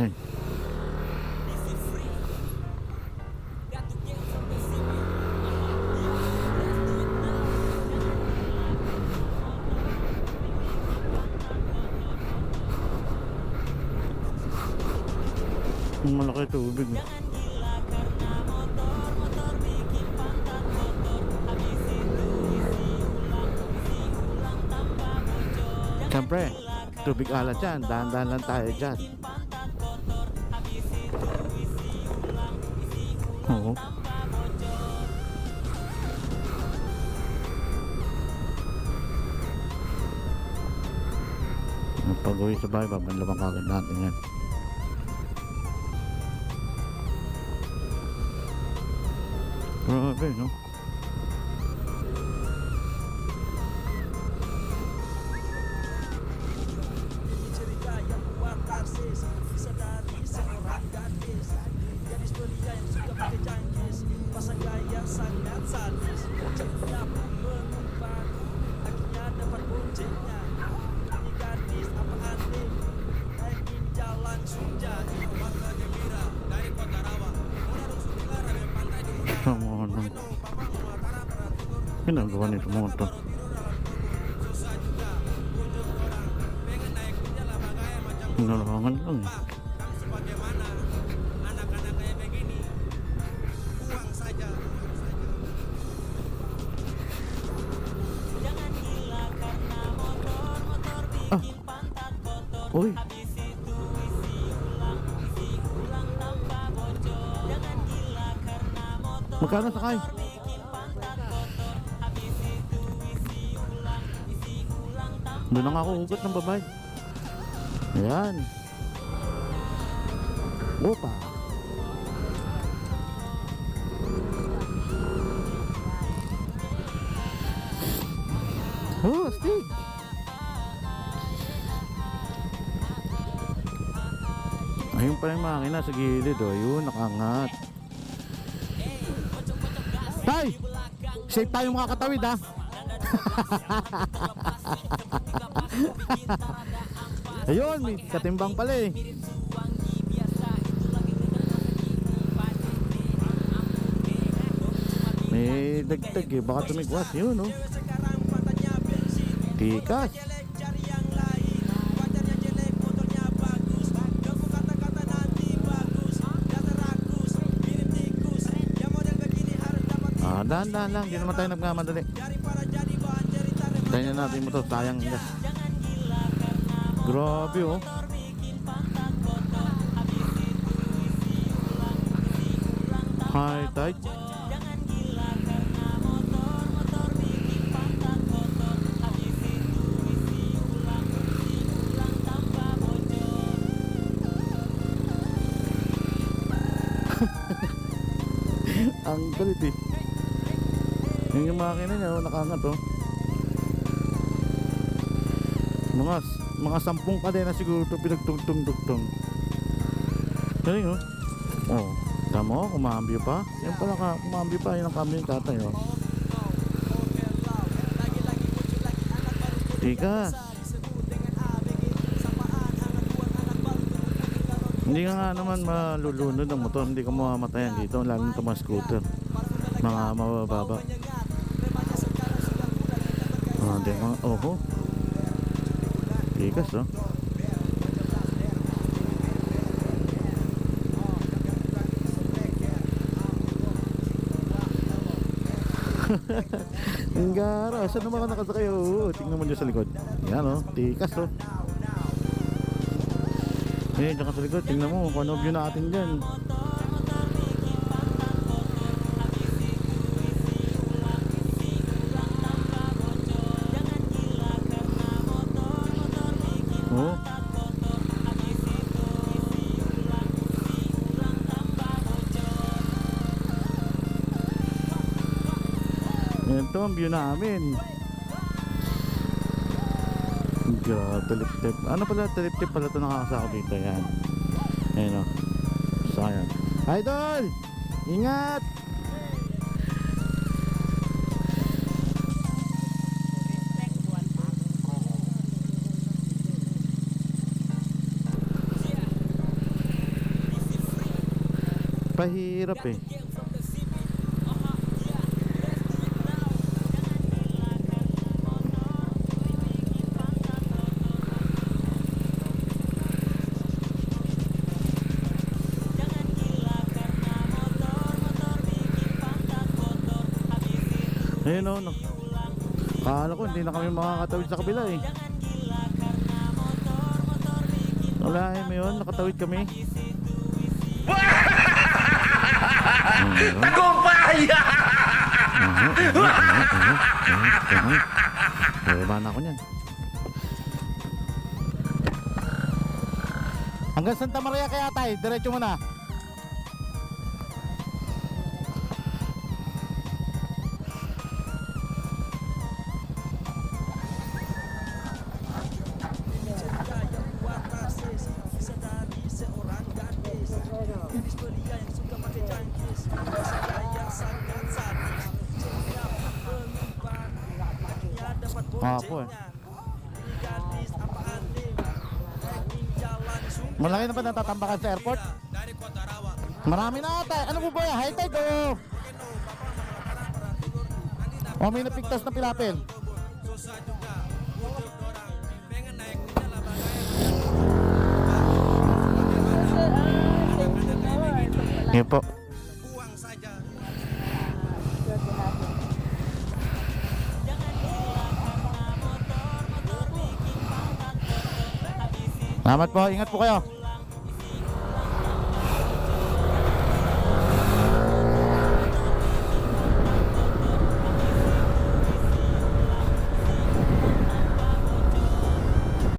Ayan. Ang malaki tubig. Siyempre, tubig alat yan. Dahan-dahan lang tayo dyan. Oo. Pag-uwi sa bahay, babanlabang kagad natin yan. Grabe, no? Sama nang ginagawa nito mga to. Nalangan lang. Uy. Magkano sakay? Doon na nga ako hugot ng babae. Ayan. Opa. Oh, stick. Ayun pa yung makina sa gilid. Oh, yun, nakangat. Tay! Safe tayo makakatawid, ha? Ayun, may katimbang pala eh. May dagdag eh, baka tumigwas. Yun, oh. Tikas. Dahan-dahan lang, hindi naman tayo nagmamadali. Tayo na natin mo to, sayang hindi. Grabe, oh. High tide. Ang galit eh. Yung makina niya, nakangat, oh. Mga 10 kadena siguro ito pinagtugtong-tugtong. Galing, oh. Oh, tama, kumambyo pa. Yan pala ka, kumambyo pa. Yan ang kambyo yung tatay, oh. Tikas. Hindi ka nga naman malulunod ang motor. Hindi ka mamamatayan dito, lalo nito mga scooter, mga mabababa. Hindi mga, oho. Tikas, oh. Ang gara, saan naman ka nakasakay? Tingnan mo dyan sa likod. Yan, oh, tikas, oh. Dyan ka sa likod, tingnan mo kung ano view natin dyan. Oh. Ito ang view namin. Talip-tip. Ano pala, talip-tip pala ito nakakasako dito. Yan. Ayan, o. Sayang. Idol! Ingat! Pahirap eh. Ayun o, no. Kala ko hindi na kami makakatawid sa kabila eh. Wala eh, yun, nakatawid kami. Tagumpay! Baba na ako niyan. Hanggang Santa Maria kaya tayo, diretso mo na. Apo eh. Malaki na ba natatambakan sa airport? Marami na ata. Ano po ba yan? High tide o? O may napigtas na pilapil? Yan po. Salamat po, ingat po kayo.